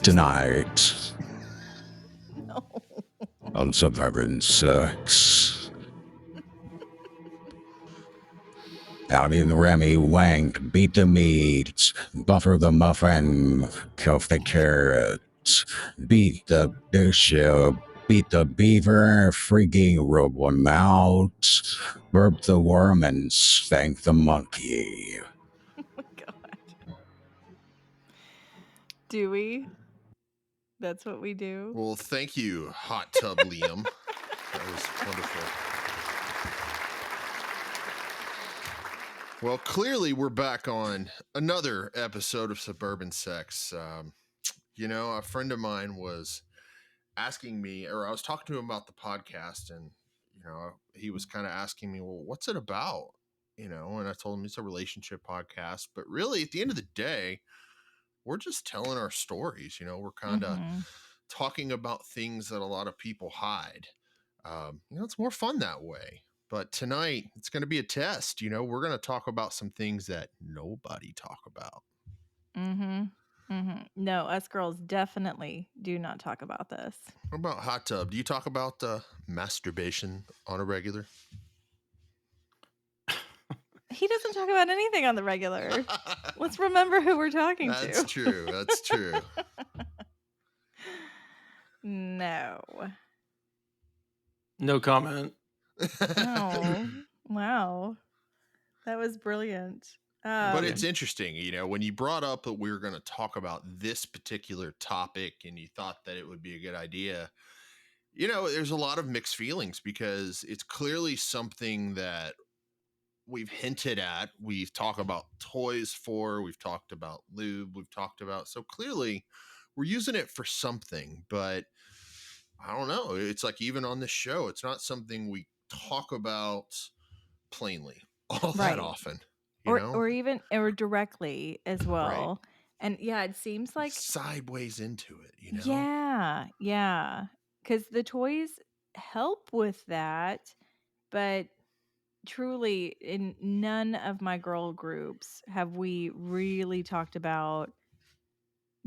Tonight No. on Suburban Sex. Out in Remy Wank, beat the meat, butter the muffin, cuff the carrots, beat the bishop, beat the beaver, freaking rub one out, burp the worm and spank the monkey. Oh my god. Do we? That's what we do? Well, thank you, Hot Tub Liam. That was wonderful. Well, clearly we're back on another episode of Suburban Sex. A friend of mine was asking me, or I was talking to him about the podcast, and he was kind of asking me, well, what's it about? And I told him it's a relationship podcast, but really at the end of the day, we're just telling our stories. We're kind of talking about things that a lot of people hide. It's more fun that way. But tonight it's going to be a test. We're going to talk about some things that nobody talk about. No, us girls definitely do not talk about this. What about Hot Tub? Do you talk about masturbation on a regular? He doesn't talk about anything on the regular. Let's remember who we're talking to. That's true. That's true. No. No comment. Oh, wow. That was brilliant. But it's interesting, when you brought up that we were going to talk about this particular topic and you thought that it would be a good idea, there's a lot of mixed feelings because it's clearly something that we've hinted at. We've talked about toys for, we've talked about lube, so clearly we're using it for something, but I don't know. It's like even on this show, it's not something we talk about plainly all that often. Or directly as well. Right. And yeah, it seems like sideways into it, Yeah. Because the toys help with that, but truly in none of my girl groups have we really talked about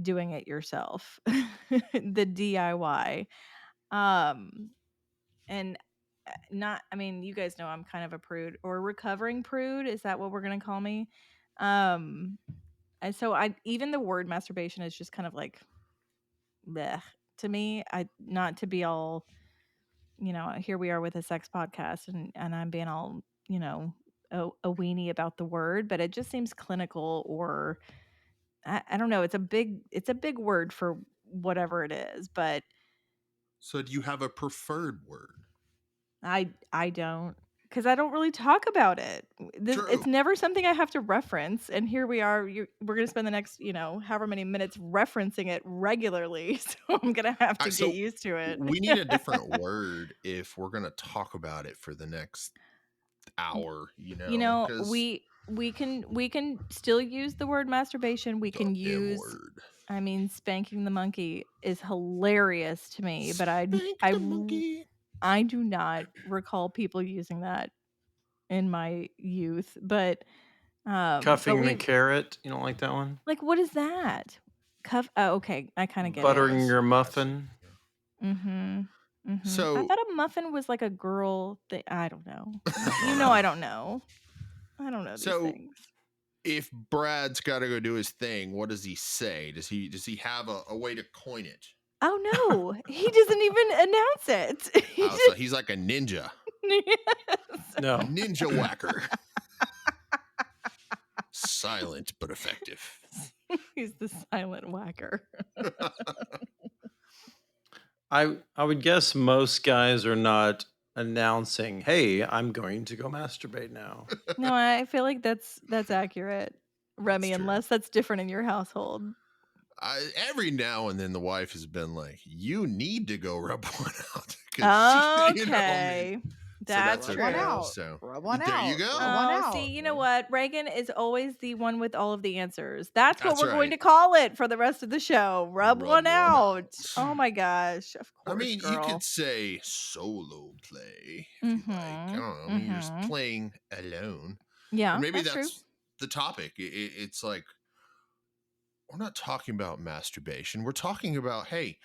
doing it yourself. The DIY. And you guys know I'm kind of a prude or recovering prude. Is that what we're going to call me? And so even the word masturbation is just kind of like, bleh to me. Not to be all, here we are with a sex podcast and I'm being all, a weenie about the word, but it just seems clinical or I don't know. It's a big word for whatever it is, but. So do you have a preferred word? I don't, because I don't really talk about it. It's never something I have to reference. And here we are. We're going to spend the next, however many minutes referencing it regularly. So I'm going to have to get used to it. We need a different word if we're going to talk about it for the next hour, we can still use the word masturbation. We can use word. Spanking the monkey is hilarious to me, but I do not recall people using that in my youth, but cuffing the carrot. You don't like that one? Like, what is that? Oh, okay. I kind of get buttering it. your muffin. So I thought a muffin was like a girl thing. I don't know. I don't know. I don't know these things. If Brad's got to go do his thing, what does he say? Does he have a way to coin it? Oh no, he doesn't even announce it. So he's like a ninja. Yes. No, ninja whacker. Silent but effective. He's the silent whacker. I would guess most guys are not announcing, "Hey, I'm going to go masturbate now." No, I feel like that's accurate, Remy, unless that's different in your household. Every now and then the wife has been like, you need to go rub one out. Okay. That's true. So rub one there out. You go. Oh, see, you know what? Reagan is always the one with all of the answers. That's what we're going to call it for the rest of the show. Rub one out. Oh my gosh. Of course. You could say solo play if you like. I don't know. You're just playing alone. Yeah. Or maybe that's true. the topic. It's like, we're not talking about masturbation. We're talking about, hey,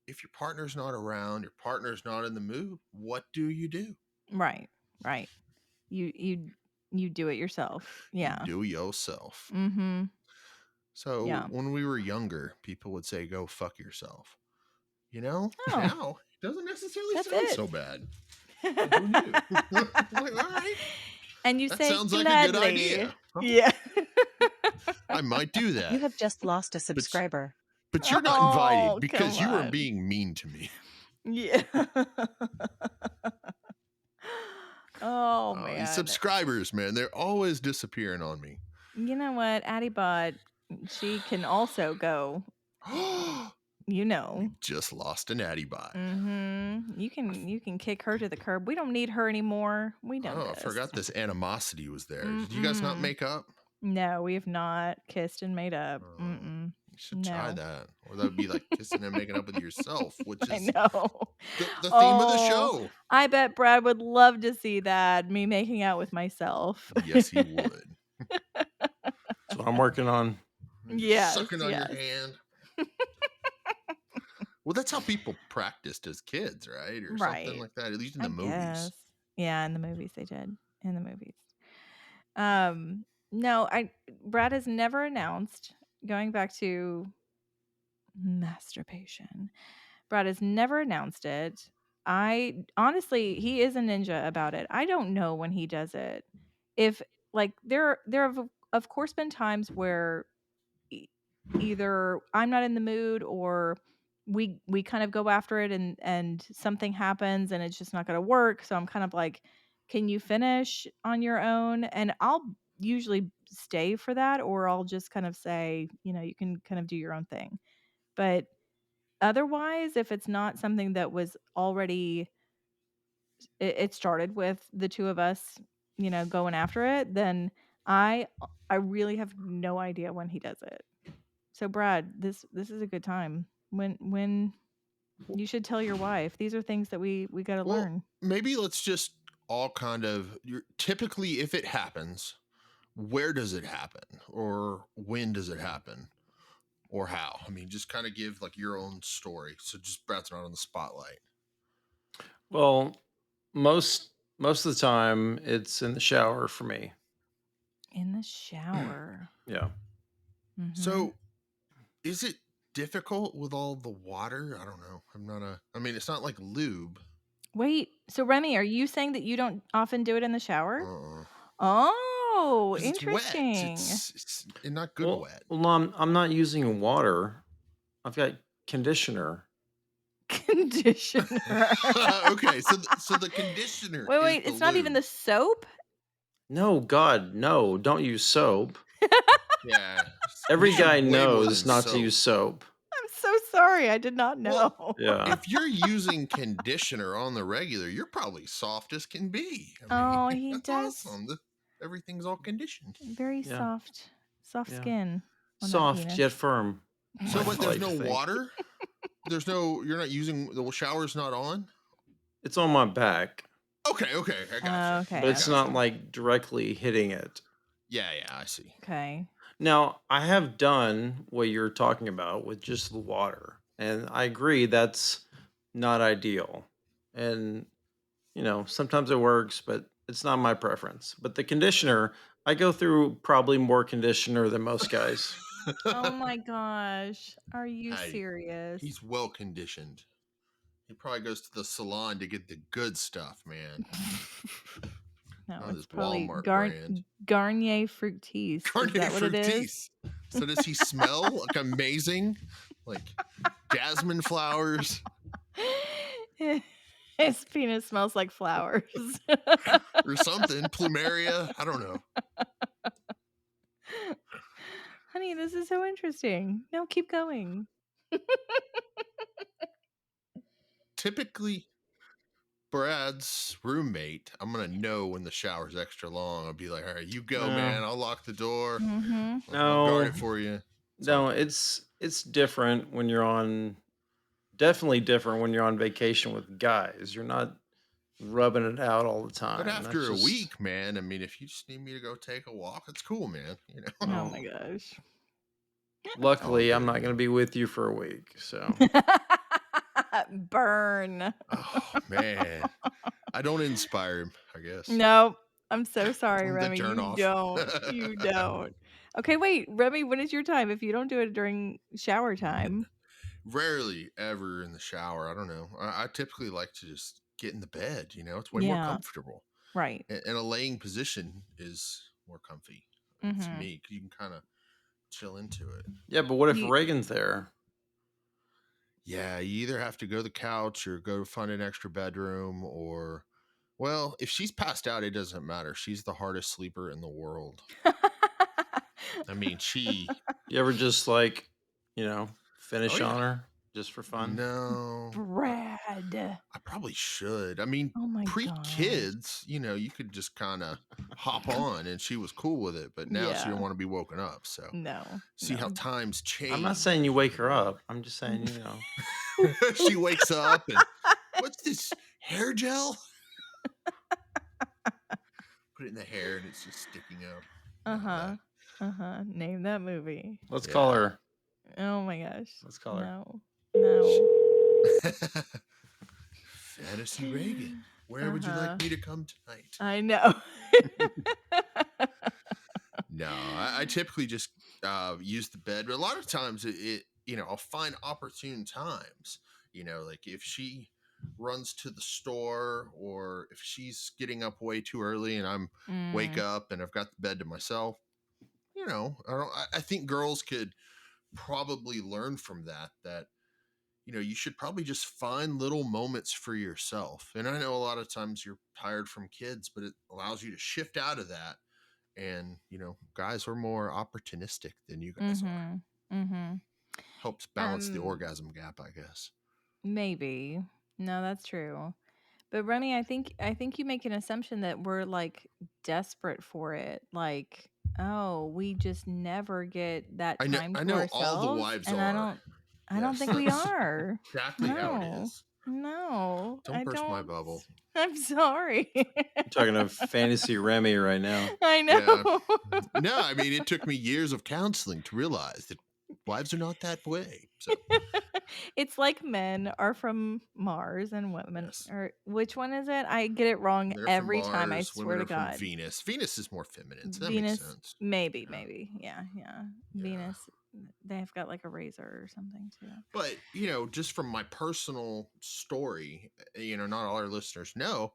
if your partner's not around, your partner's not in the mood, what do you do? Right. Right. You do it yourself. You Yeah. do yourself. Mm-hmm. So Yeah. when we were younger, people would say, go fuck yourself. You know, Oh, now it doesn't necessarily that's sound it. so bad. Who knew? Like, all right, And you that say sounds like a good gladly. idea. Huh? Yeah. I might do You that. have just lost a But subscriber. but you're not Oh, invited because come you are on. being mean to me. Yeah. Oh These man. subscribers, man, they're always disappearing on me. You know what? Addybot, she can also go, you know. Just lost an Addy bot. Mm-hmm. You can kick her to the curb. We don't need her anymore. We know Oh, I this. forgot this animosity was there. Did you guys not Mm-mm. make up? No, we have not kissed and made up. Oh, Mm-mm. you should try No. that. Or that would be like kissing and making up with yourself, which I is know. the theme of the Oh, show. I bet Brad would love to see that, me making out with myself. Yes, he would. That's what I'm working on. Just Yes, sucking on your yes. hand. Well, that's how people practiced as kids, right? Or something Right. like that, at least in I the movies. guess. Yeah, in the movies they did. In the movies. No, Brad has never announced, going back to masturbation. Brad has never announced it. I honestly, he is a ninja about it. I don't know when he does it. If like there have of course been times where either I'm not in the mood or we kind of go after it and something happens and it's just not going to work. So I'm kind of like, can you finish on your own? And I'll usually stay for that, or I'll just kind of say, you can kind of do your own thing. But otherwise, if it's not something that was already it started with the two of us, going after it, then I really have no idea when he does it. So Brad, this is a good time. When you should tell your wife. These are things that we got to Well, learn. maybe let's just all kind of typically, if it happens, where does it happen, or when does it happen, or how? I mean, just kind of give like your own story. So just Brad's not on the spotlight. Well, most of the time it's in the shower for me. In the shower. Yeah. Mhm. So is it difficult with all the water? I don't know. I mean, it's not like lube. Wait, so Remy, are you saying that you don't often do it in the shower? Uh, Oh, 'Cause it's wet. interesting. It's not good wet. Well, I'm not using water. I've got conditioner. Conditioner. Okay, so the conditioner. Wait, is the it's not even lube. the soap? No, God, no! Don't use soap. Yeah. Every You should guy way more knows than not to soap. use soap. I'm so sorry. I did not know. Well, Yeah. if you're using conditioner on the regular, you're probably soft as can be. Oh, he that's does. awesome. Everything's all conditioned. Very Yeah. soft Yeah. skin on that Soft penis. yet firm. So, I but there's like to no think. water. You're not using the shower's not on. It's on my back, Okay, I got Okay. but it's I not gotcha. like directly hitting it. Yeah, I see. Okay. Now, I have done what you're talking about with just the water, and I agree that's not ideal. And, sometimes it works, but it's not my preference. But the conditioner, I go through probably more conditioner than most guys. Oh my gosh. Are you Hey, serious? he's well conditioned. He probably goes to the salon to get the good stuff, man. No, Not it's this probably Walmart brand. Garnier Fructis. Garnier Is that what it is? Fructis. So does he smell like amazing? Like jasmine flowers? His penis smells like flowers. Or something. Plumeria? I don't know. Honey, this is so interesting. No, keep going. Typically, Brad's roommate, I'm going to know when the shower's extra long. I'll be like, all right, you go, No. man. I'll lock the door. Mm-hmm. I'll guard No. it for you. No, it's different when you're definitely different when you're on vacation with guys. You're not rubbing it out all the time. But after That's a just- week, man, I mean, if you just need me to go take a walk, it's cool, man. Oh my gosh. Luckily, I'm good. not going to be with you for a week. So Burn. Oh man, I don't inspire him. I guess Nope. I'm so sorry, the Remy. turn You off. don't. You don't. Okay, wait, Remy, when is your time? If you don't do it during shower time. Rarely ever in the shower. I don't know. I typically like to just get in the bed. It's way more Yeah, comfortable, right. and a laying position is more comfy. To Mm-hmm. me, 'cause you can kind of chill into it. yeah, but what if You, Reagan's there? Yeah, you either have to go to the couch or go find an extra bedroom, or, well, if she's passed out, it doesn't matter. She's the hardest sleeper in the world. I mean, You ever just like, you know, oh finish yeah, on her just for fun? no, Brad. I probably should. I mean, Oh my pre gosh. kids, you could just kind of hop on and she was cool with it, but now she don't Yeah. want to be woken up. So No. see how No. times I'm not change. saying you wake her up. I'm just saying, She wakes up and, what's this hair gel? Put it in the hair and it's just sticking up. No, Uh-huh. Uh-huh. Name that movie. let's call yeah. her. Oh my gosh. Let's call her. No. No. Fantasy Reagan. Where would you Uh-huh. like me to come tonight? I know. No, I typically just use the bed, but a lot of times I'll find opportune times. Like if she runs to the store, or if she's getting up way too early and I'm wake Mm, up and I've got the bed to myself. I think girls could probably learn from that. That you should probably just find little moments for yourself. And I know a lot of times you're tired from kids, but it allows you to shift out of that. And, guys are more opportunistic than you guys are. mm-hmm. Mm-hmm. Helps balance the Um, orgasm gap, I guess. maybe. No, that's true. But Remy, I think you make an assumption that we're like desperate for it. Like, oh, we just never get that I know time I to know all the ourselves. wives And are. I don't Yes, think we that's are. exactly how it No. is. No. Don't I burst my don't. bubble. I'm sorry. You're talking to Fantasy Remy right now. I Yeah. know. No, I mean, it took me years of counseling to realize that wives are not that way. So, It's like men are from Mars and women yes. are, which one is it? I get it wrong They're from every time, I Mars, swear women to are from God. Venus. Venus is more feminine, so that makes Venus, sense. maybe, Yeah. maybe. Yeah, yeah. Yeah. Venus, they've got like a razor or something too. But, just from my personal story, not all our listeners know.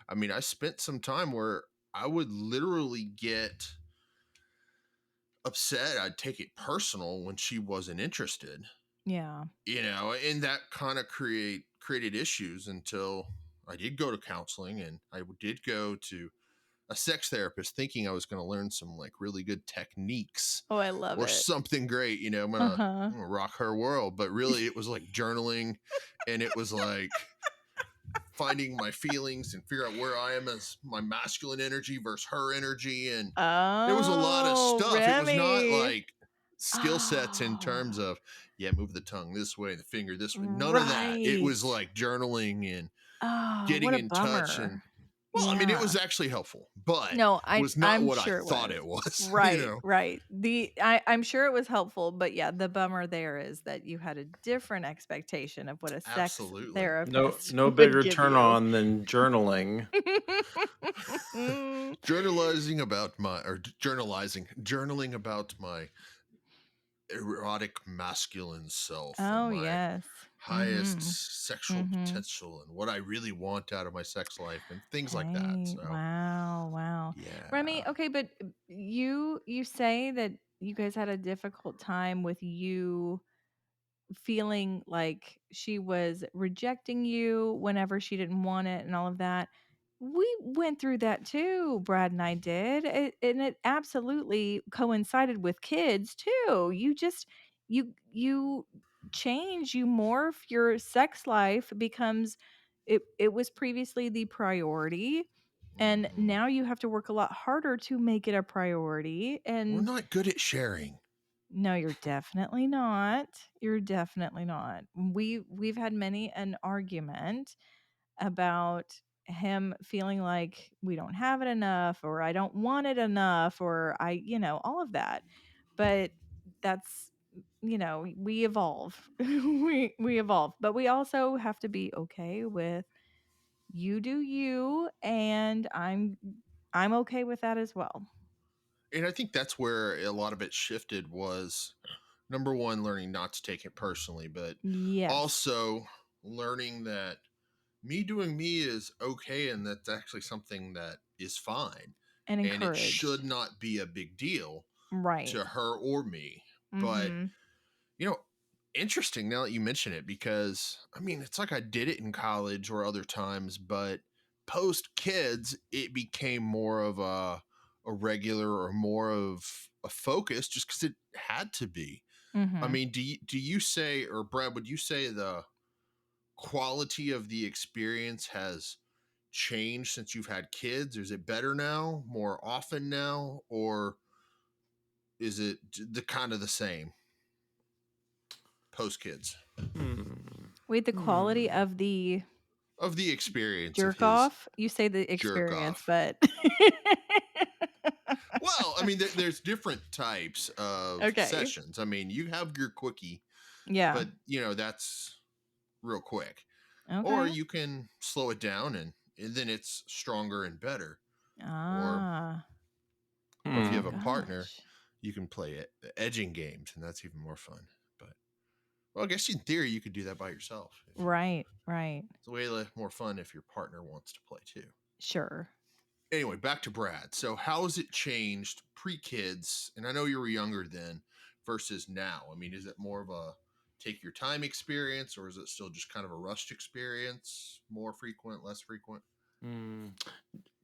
I mean, I spent some time where I would literally get upset. I'd take it personal when she wasn't interested, Yeah. and that kind of created issues until I did go to counseling, and I did go to a sex therapist thinking I was going to learn some like really good techniques Oh, I love or it. something great. Uh-huh. I'm gonna rock her world. But really, it was like journaling, and it was like finding my feelings and figure out where I am as my masculine energy versus her energy. And there was a lot of Oh, stuff. It was not Remy. like skill sets in terms Oh, of, yeah, move the tongue this way, the finger this way. None of that. It right. was like journaling and Oh, getting what a in touch. And, bummer. well, I mean, it Yeah. was actually helpful, but No, was not I'm what I sure it thought was. it was. Right, right. I'm sure it was helpful, but yeah, the bummer there is that you had a different expectation of what a sex Absolutely. No, therapist no would bigger give turn you. on than journaling. Journaling about my erotic masculine self and Oh, my yes. Mhm. highest sexual Mhm. potential and what I really want out of my sex life and things like that. Hey, So, wow, wow. Remy, yeah. okay, but you say that you guys had a difficult time with you feeling like she was rejecting you whenever she didn't want it and all of that. We went through that too, Brad and I did. And it absolutely coincided with kids too. You change, you morph, your sex life becomes it was previously the priority and Mhm. now you have to work a lot harder to make it a priority We're and not good at sharing. no, you're definitely not. You're definitely not. We've had many an argument about him feeling like we don't have it enough or I don't want it enough or all of that. But that's we evolve. we evolve, but we also have to be okay with you do you, and I'm okay with that as well. And I think that's where a lot of it shifted was number one, learning not to take it personally, but Yes. also learning that me doing me is okay and that's actually something that is fine. And And it encouraged. should not be a big deal Right. to her or me. But, Mm-hmm. you know, interesting now that you mention it, because I mean, it's like I did it in college or other times, but post kids, it became more of a regular or more of a focus just because it had to be. I Mm-hmm. mean, do you say, or Brad, would you say the quality of the experience has changed since you've had kids? Is it better now, more often now, or is it the kind of the same post kids? Wait, the quality of the Of the experience of jerk his off? You say the jerk experience, off. but Well, I mean, there's different types of okay. sessions. I mean, you have your quickie, Yeah. but that's real quick. Or Okay. you can slow it down and then it's stronger and better. Ah. Or if you have Hmm. a partner, Gosh. you can play it edging games, and that's even more fun. But well, I guess in theory you could do that by yourself. Right. Right. It's way more fun if your partner wants to play too. Sure. Anyway, back to Brad. So how has it changed pre-kids? And I know you were younger then versus now. I mean, is it more of a take your time experience, or is it still just kind of a rushed experience? More frequent, less frequent?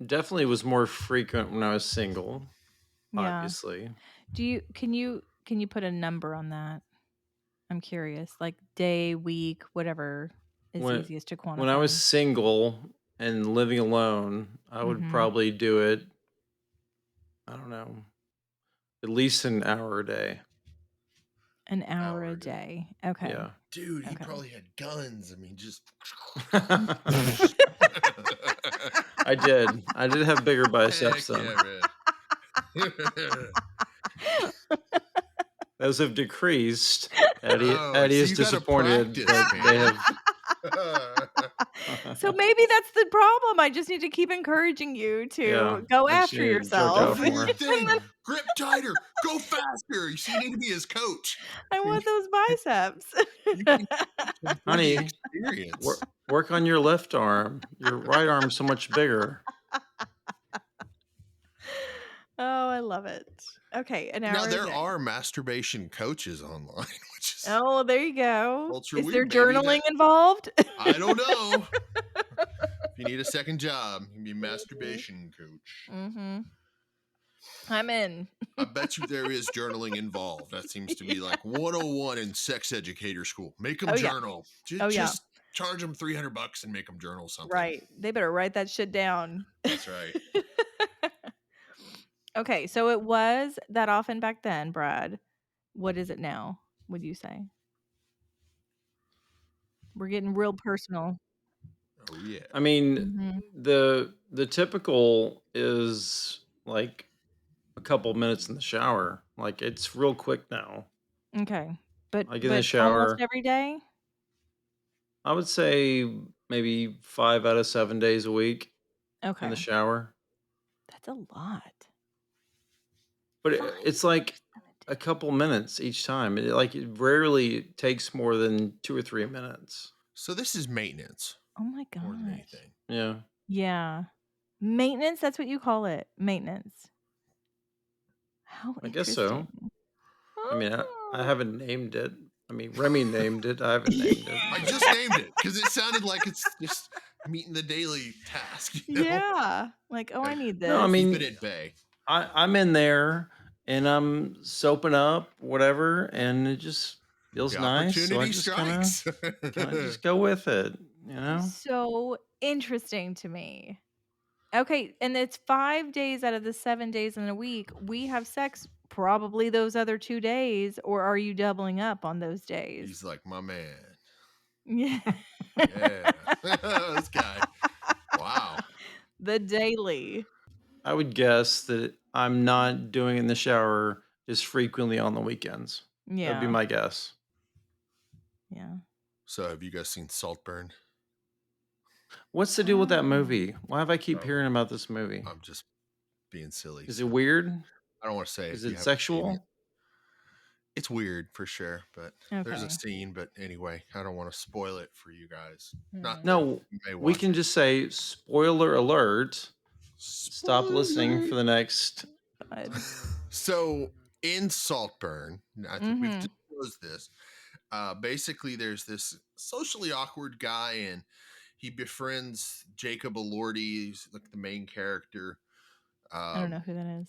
Definitely was more frequent when I was single, Yeah. obviously. Can you put a number on that? I'm curious. Like day, week, whatever is When easiest to quantify. when I was single and living alone, I would Mhm. probably do it, I don't know, at least an hour a day. An hour a day. Okay. Yeah. Dude, he Okay. probably had guns. I mean, just I did. I did have bigger biceps heck though. yeah, man. Those have decreased. Eddie So is you got to disappointed, practice, but they man. have. So maybe that's the problem. I just need to keep encouraging you to Yeah, go I just after need to jerk yourself. off Do more. your thing. Grip tighter. Go faster. So you need to be his coach. I want those biceps. You can coach him through the Honey, experience. work on your left arm. Your right arm's so much bigger. Oh, I love it. Okay, an hour Now a there day. are masturbation coaches online, which is Oh, there you go. culture Is there weird, baby. journaling involved? I don't know. If you need a second job, you can be a masturbation coach. Mm-hmm. I'm in. I bet you there is journaling involved. That seems to be like 101 in sex educator school. Make them Oh, yeah. journal. Oh, yeah. Just charge them $300 and make them journal something. Right. They better write that shit down. That's right. Okay, so it was that often back then, Brad. What is it now, would you say? We're getting real personal. Oh yeah. I mean, Mhm. the typical is like a couple minutes in the shower. Like it's real quick now. Okay. But I get in the almost shower. every day? I would say maybe 5 out of 7 days a week in Okay. the shower. That's a lot. But 5 it's like or 7 a couple minutes each time. It rarely takes more than 2 or 3 minutes. So this is maintenance Oh my more than gosh. anything. Yeah. Yeah. Maintenance, that's what you call it. Maintenance. How I guess so. interesting. I mean, I Oh. haven't named it. I mean, Remy named it. I haven't named it. I just named it because it sounded like it's just meeting the daily task. Yeah. Like, oh, I need this. No, I mean, Keep it at bay. I'm in there and I'm soaping up, whatever, and it just feels The nice. So I opportunity just kind strikes. of just go with it, you know? So interesting to me. Okay, and it's 5 days out of the 7 days in a week. We have sex probably those other 2 days, or are you doubling up on those days? He's like, my man. Yeah. Yeah. This guy. Wow. The daily. I would guess that I'm not doing in the shower as frequently on the weekends. That'd be Yeah. my guess. Yeah. So, have you guys seen Saltburn? What's the deal with that Oh. movie? Why have I keep Oh. hearing about this movie? I'm just being silly. Is it So weird? I don't want to say Is if you it haven't seen it. sexual? It's weird for sure, but there's a Okay. scene. But anyway, I don't want to spoil it for you guys. Not Hmm. that No, you may we watch can it. just say spoiler alert. Stop listening for Spoiler. the next. God. So in Saltburn, I think we've Mm-hmm. disclosed this. Basically, there's this socially awkward guy, and he befriends Jacob Elordi, who's like the main character. I don't know Um, who that is,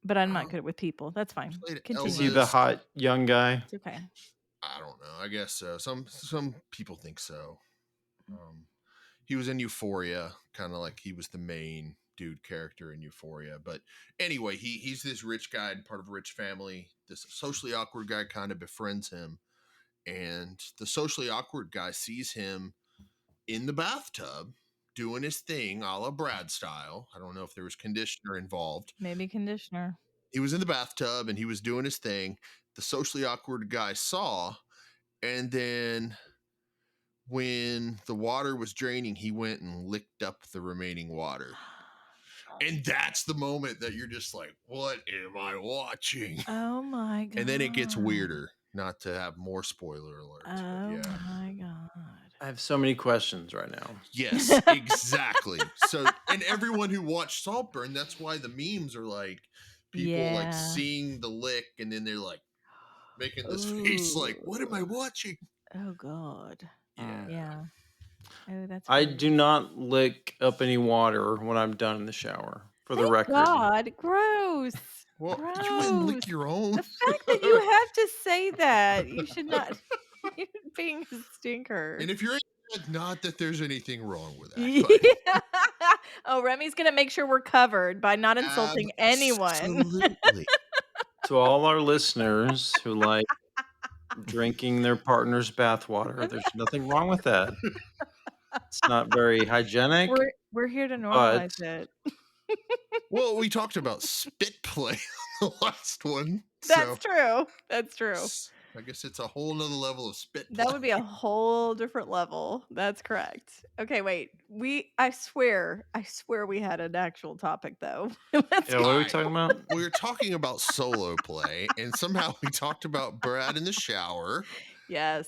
but I'm not uh, good with people. That's fine. played Is he Continue. the Elvis. hot young guy? It's okay. I don't know. I guess so. Some people think so. Um, he was in Euphoria, kind of like he was the main dude character in Euphoria. But anyway, he's this rich guy and part of a rich family. This socially awkward guy kind of befriends him, and the socially awkward guy sees him in the bathtub doing his thing, a la Brad style. I don't know if there was conditioner involved. Maybe conditioner. He was in the bathtub and he was doing his thing. The socially awkward guy saw, and then when the water was draining, he went and licked up the remaining water. And that's the moment that you're just like, what am I watching? Oh my God. And then it gets weirder. Not to have more spoiler alerts, but Oh yeah. my God. I have so many questions right now. Yes, exactly. So, and everyone who watched Saltburn, that's why the memes are like people like Yeah. seeing the lick and then they're like making this face like, what am I Ooh. watching? Oh God. Yeah. Yeah. Oh, that's I gross. do not lick up any water when I'm done in the shower, for the Thank record. God. Gross. Well, Gross. you wouldn't lick your own. The fact that you have to say that, you should not. You're being a stinker. And if you're not that there's anything wrong with that, Yeah. but Oh, Remy's gonna make sure we're covered by not insulting anyone. absolutely. To all our listeners who like drinking their partner's bathwater, there's nothing wrong with that. It's not very hygienic, We're here to but normalize it. Well, we talked about spit play on the last one. That's So true. That's true. I guess it's a whole nother level of spit play. That would be a whole different level. That's correct. Okay, wait. I swear we had an actual topic though. Let's yeah, what are we Alright. talking about? We were talking about solo play, and somehow we talked about Brad in the shower. Yes.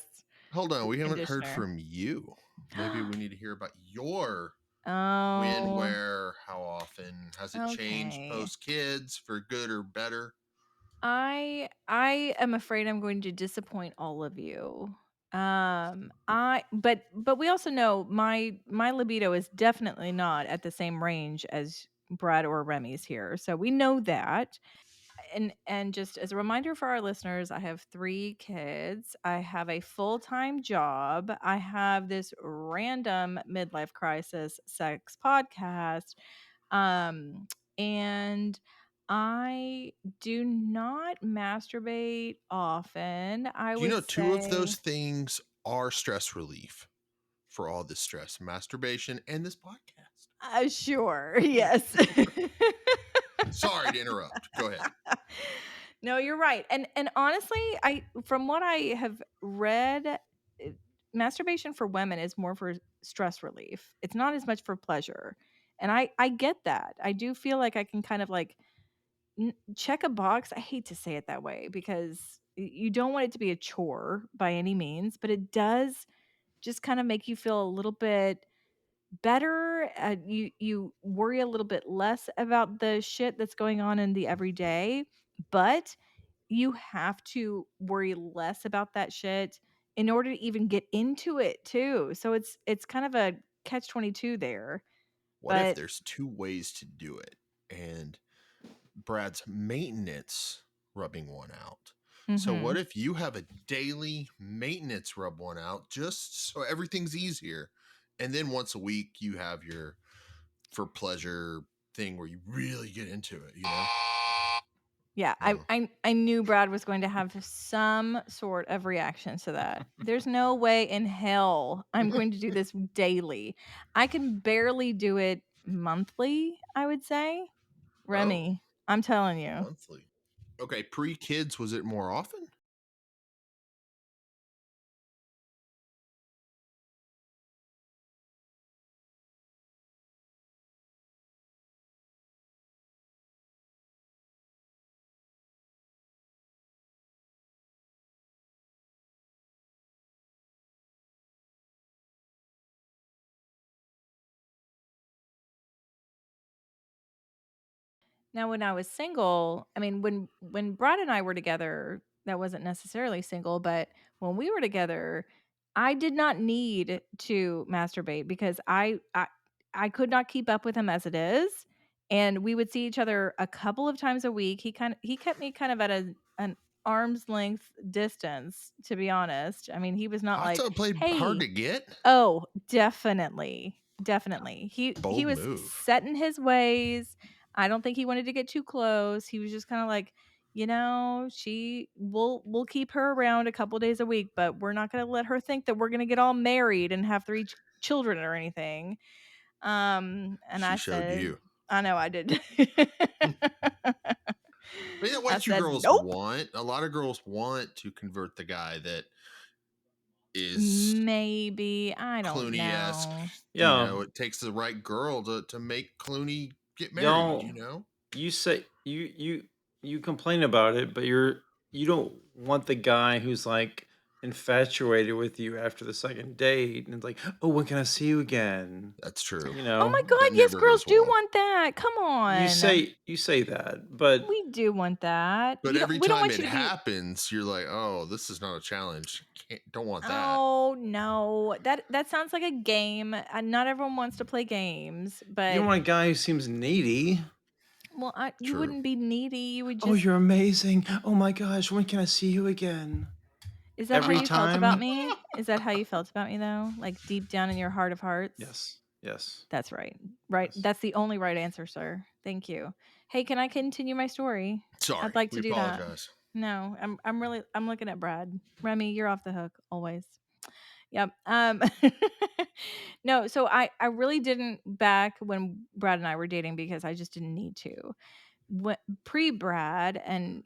Hold on, we haven't heard Conditioner. from you. Maybe we need to hear about your when, Oh. where, how often. Has it changed Okay. post kids for good or better? I am afraid I'm going to disappoint all of you. But we also know my libido is definitely not at the same range as Brad or Remy's here. So we know that. And just as a reminder for our listeners, I have 3 kids. I have a full-time job. I have this random midlife crisis sex podcast. And I do not masturbate often. I Do you know would 2 of those say things are stress relief for all this stress? Masturbation and this podcast. sure. Yes. Sorry to interrupt. Go ahead. No, you're right. And honestly, I from what I have read, masturbation for women is more for stress relief. It's not as much for pleasure. And I get that. I do feel like I can kind of like check a box. I hate to say it that way because you don't want it to be a chore by any means, but it does just kind of make you feel a little bit better. You worry a little bit less about the shit that's going on in the everyday, but you have to worry less about that shit in order to even get into it too. So it's kind of a catch 22 there. What if But there's 2 ways to do it? And Brad's maintenance rubbing one out. So mhm. what if you have a daily maintenance rub one out just so everything's easier, and then once a week you have your for pleasure thing where you really get into it, you know? Yeah, Oh. I knew Brad was going to have some sort of reaction to that. There's no way in hell I'm going to do this daily. I can barely do it monthly, I would say. Remy, I'm telling you. Monthly. Okay, pre-kids was it more often? Now, when I was single, I mean, when Brad and I were together, that wasn't necessarily single, but when we were together, I did not need to masturbate because I could not keep up with him as it is, and we would see each other a couple of times a week. He kept me kind of at an arm's length distance, to be honest. I mean, he was not I like, thought it played hard to "Hey." get. Oh, definitely. Definitely. He Bold was move. set in his ways. I don't think he wanted to get too close. He was just kind of like, we'll keep her around a couple days a week, but we're not going to let her think that we're going to get all married and have three children or anything. And She I showed said, you. I know I did. But yeah, I what you said, girls nope. want, a lot of girls want to convert the guy that is Maybe. I don't Clooney-esque. know. Yeah, It takes the right girl to make Clooney get married, y'all. you know? You say you complain about it, but you don't want the guy who's like infatuated with you after the second date and it's like, oh, when can I see you again? That's true. You Oh my know, That God, yes, never girls goes do well. want that. Come on. you say that, but We do want that. But every We don't time want it you to be. happens, you're like, oh, this is not a challenge. Don't want that. Oh no. That sounds like a game. Not everyone wants to play games, you don't but want a guy who seems needy. well, you True. wouldn't be needy. You would Oh, just. you're amazing. Oh my gosh, when can I see you again? Is that how Every you felt about time? me? Is that how you felt about me though? Like deep down in your heart of hearts? Yes. Yes. That's right. Right. Yes. That's the only right answer, sir. Thank you. Hey, can I continue my story? I'd Sorry. like We to do that. apologize. No, I'm looking at Brad. Remy, you're off the hook always. Yep. No, so I really didn't back when Brad and I were dating because I just didn't need to. Pre Brad, and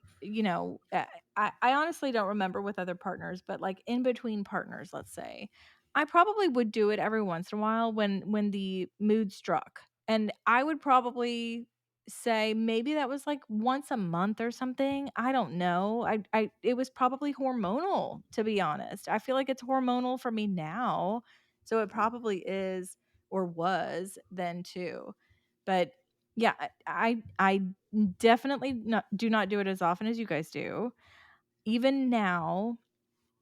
I honestly don't remember with other partners, but like in between partners, let's say, I probably would do it every once in a while when the mood struck, and I would probably say maybe that was like once a month or something. I don't know. I it was probably hormonal, to be honest. I feel like it's hormonal for me now, so it probably is or was then too. But yeah, I definitely do not do it as often as you guys do. Even now,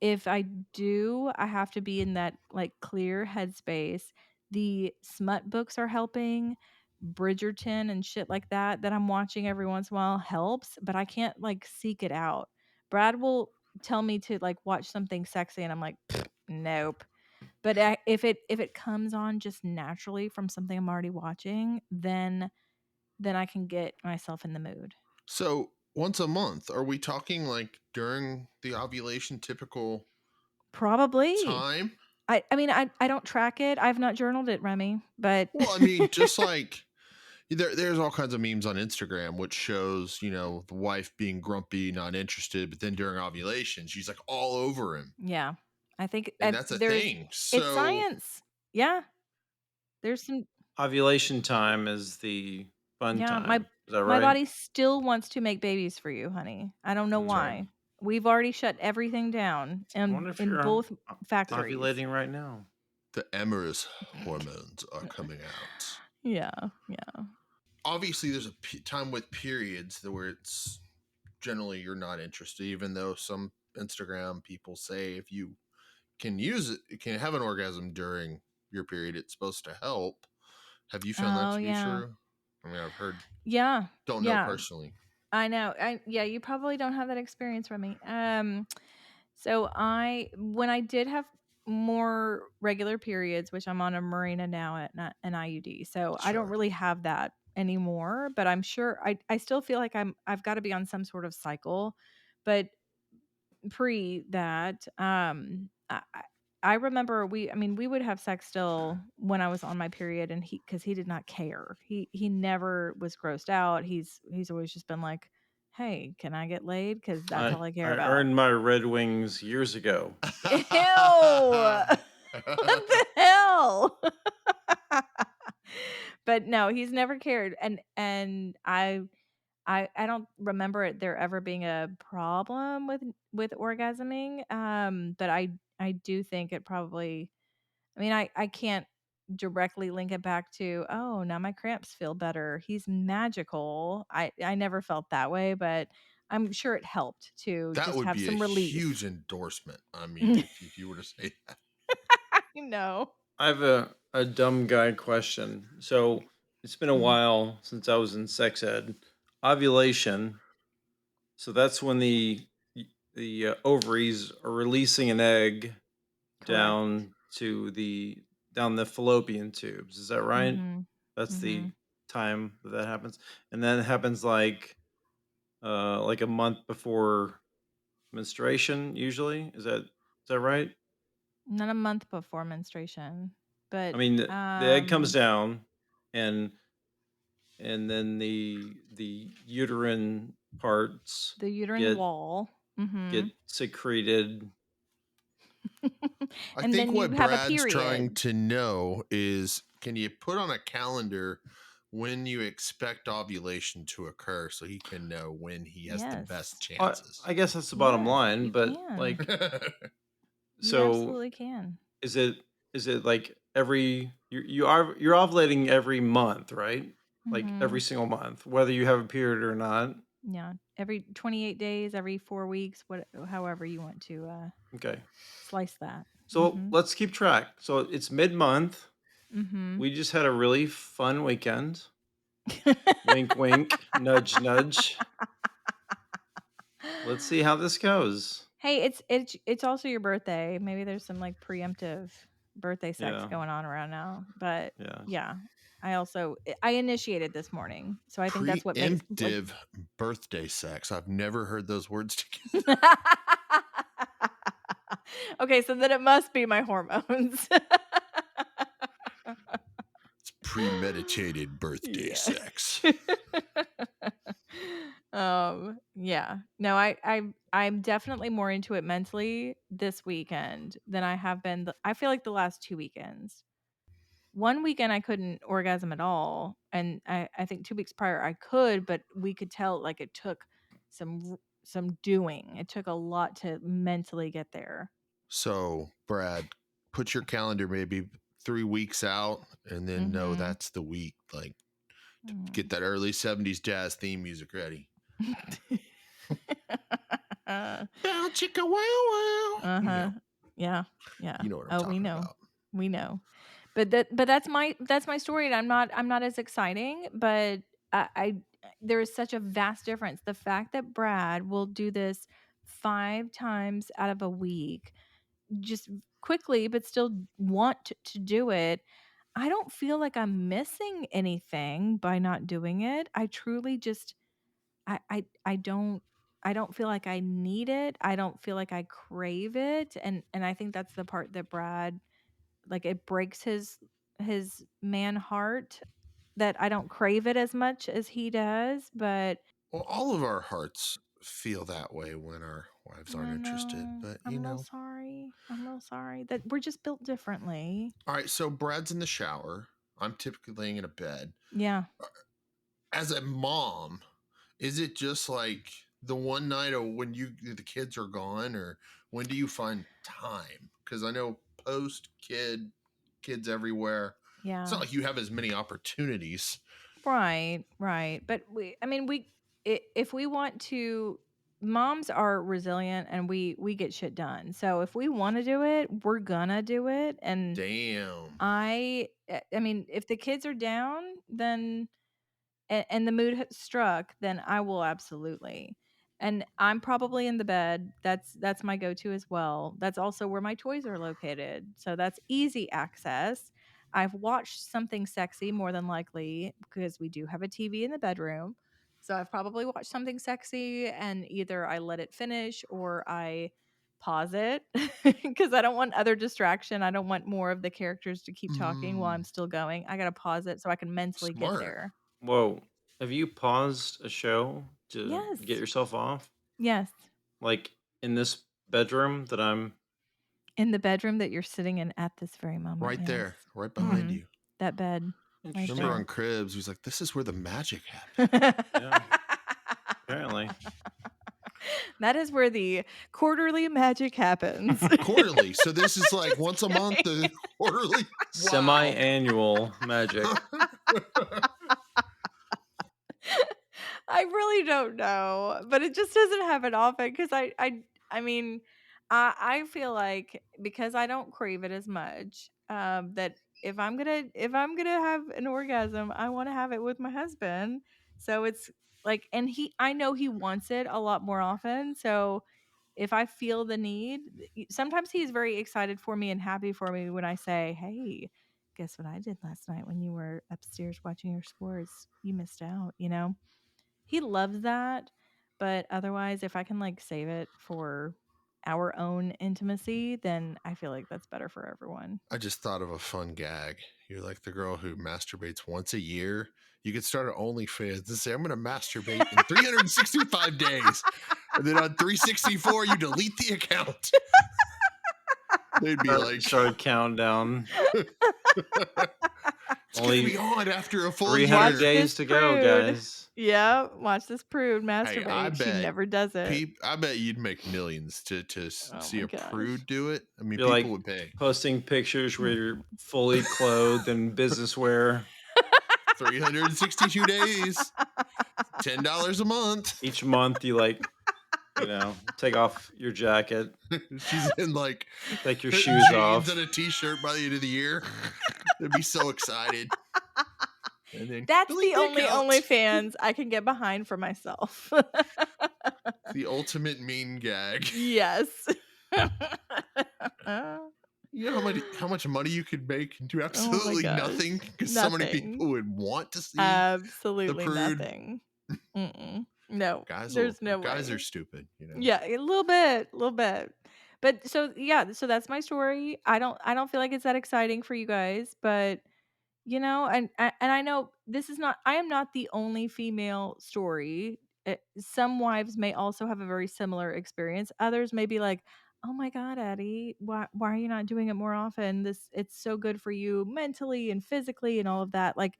if I do, I have to be in that like clear headspace. The smut books are helping. Bridgerton and shit like that I'm watching every once in a while helps, but I can't like seek it out. Brad will tell me to like watch something sexy and I'm like, nope. But if it comes on just naturally from something I'm already watching, then I can get myself in the mood. So once a month, are we talking like during the ovulation typical Probably. time? I mean, I don't track it. I've not journaled it, Remy, but Well, I mean, just like there's all kinds of memes on Instagram which shows, the wife being grumpy, not interested, but then during ovulation, she's like all over him. yeah. I think And that's a thing. it's So science. Yeah. There's some Ovulation time is the fun yeah, time. Is that my right? body still wants to make babies for you, honey. I don't know that's right. why. We've already shut everything down I in wonder if in you're both factories. ovulating right now. The amorous hormones are coming out. Yeah. Yeah. Obviously, there's a time with periods where it's generally you're not interested, even though some Instagram people say if you can use it, you can have an orgasm during your period, it's supposed to help. Have you found that Oh, to be yeah. true? I mean, I've heard, Yeah. don't know Yeah. personally. I know. Yeah, you probably don't have that experience, Remy. So when I did have more regular periods, which I'm on a Marina now at an IUD, so I don't Sure. really have that anymore. But I'm sure I still feel like I've got to be on some sort of cycle. But pre that, I remember we would have sex still when I was on my period, and because he did not care. He never was grossed out. He's always just been like, "Hey, can I get laid? Because that's all I I care about." earned my Red Wings years ago. Ew! What the hell? But no, he's never cared, and I don't remember there ever being a problem with orgasming. But I do think it probably. I mean, I can't directly link it back to, oh, now my cramps feel better. He's magical. I never felt that way, but I'm sure it helped to That just would have be a some huge relief. endorsement. I mean, if you were to say that. I know. I have a dumb guy question. So it's been a Mhm. while since I was in sex ed. Ovulation. So that's when the ovaries are releasing an egg Correct. down the fallopian tubes. Is that right? Mhm. That's the Mhm. time that happens, and then it happens like a month before menstruation. Usually, is that right? Not a month before menstruation, but I mean, the egg comes down, and then the uterine parts the uterine get wall. Mhm. secreted. I And think then you what have a Brad's trying period. to know is, can you put on a calendar when you expect ovulation to occur so he can know when he has the best Yes. chances? I guess that's the bottom Yes, line, you but can. You so absolutely can. is it like you're ovulating every month, right? Like every Mhm. single month, whether you have a period or not. Yeah, every 28 days, every 4 weeks, however you want to Okay. slice that. So Mhm. let's keep track. So it's mid-month. Mhm. We just had a really fun weekend. Wink, wink, nudge, nudge. Let's see how this goes. Hey, it's also your birthday. Maybe there's some like preemptive birthday sex Yeah. going on around now. But Yeah. yeah, I initiated this morning, so I think that's what makes like. Preemptive birthday sex. I've never heard those words together. Okay, so then it must be my hormones. It's premeditated birthday Yeah. sex. Yeah. No, I'm definitely more into it mentally this weekend than I have been. I feel like the last 2 weekends. One weekend I couldn't orgasm at all, and I think 2 weeks prior I could, but we could tell like it took some doing. It took a lot to mentally get there. So, Brad, put your calendar maybe 3 weeks out and then know Mhm. that's the week. Like, to get Mm. that early 70s jazz theme music ready. Bow chicka wow wow. Uh-huh. Yeah. Yeah. You know what I'm Oh, we talking know. about. We know. But that's my story, and I'm not as exciting, but I there is such a vast difference. The fact that Brad will do this 5 times out of a week, just quickly, but still want to do it. I don't feel like I'm missing anything by not doing it. I truly just I don't feel like I need it. I don't feel like I crave it, and I think that's the part that Brad, like, it breaks his man heart that I don't crave it as much as he does, but Well, all of our hearts feel that way when our wives aren't I interested, know. but I'm real sorry. I'm real sorry that we're just built differently. All right, so Brad's in the shower. I'm typically laying in a bed. Yeah. As a mom, is it just like the one night of when the kids are gone, or when do you find time? Because I know post kids everywhere. It's Yeah. not like you have as many opportunities. Right, right. But if we want to, moms are resilient and we get shit done. So if we want to do it, we're gonna do it. And Damn. I mean, if the kids are down, then and the mood has struck, then I will absolutely. And I'm probably in the bed. That's my go-to as well. That's also where my toys are located. So that's easy access. I've watched something sexy more than likely because we do have a TV in the bedroom. So I've probably watched something sexy and either I let it finish or I pause it because I don't want other distraction. I don't want more of the characters to keep talking while I'm still going. I got to pause it so I can mentally get Smart. there. Whoa. Have you paused a show to Yes. get yourself off? Yes. Like in this bedroom that I'm In the bedroom that you're sitting in at this very moment. Right Yes. there, right behind Mhm. you. That bed. Right Interesting. Remember there. on Cribs, he's like, "This is where the magic happens." Yeah. Apparently. That is where the quarterly magic happens. Quarterly. So this is like once a month. Quarterly? Semi-annual magic. I really don't know, but it just doesn't happen often because I mean, I feel like because I don't crave it as much, that if I'm gonna have an orgasm, I want to have it with my husband. So it's like, and I know he wants it a lot more often. So if I feel the need, sometimes he's very excited for me and happy for me when I say, "Hey, guess what I did last night when you were upstairs watching your sports? You missed out," you know? He loves that, but otherwise, if I can, like, save it for our own intimacy, then I feel like that's better for everyone. I just thought of a fun gag. You're like the girl who masturbates once a year. You could start an OnlyFans and say, I'm going to masturbate in 365 days. And then on 364, you delete the account. They'd be like, Start a countdown. it's going to be on after a full 300 year. days this to go, prude. guys. Yeah, watch this prude Hey, masturbate. She never does it. I bet you'd make millions to Oh see my a gosh. prude do it. I mean, You're people like would pay posting pictures where you're fully clothed in business wear. 362 days, $10 a month. Each month you take off your jacket, She's in like take your jeans shoes off. and a t-shirt by the end of the year. They'd be so excited. And then That's delete the only account. OnlyFans I can get behind for myself. The ultimate mean gag. Yes. You know how much money you could make and do absolutely gosh. nothing because so many Nothing. people would want to see Absolutely the prude. nothing. No, Guys, there's no guys way. are stupid, you know. Yeah, a little bit, But so yeah, so that's my story. I don't feel like it's that exciting for you guys, but and I know this is not I am not the only female story. Some wives may also have a very similar experience. Others may be like, "Oh my god, Addie, why are you not doing it more often? It's so good for you mentally and physically and all of that." Like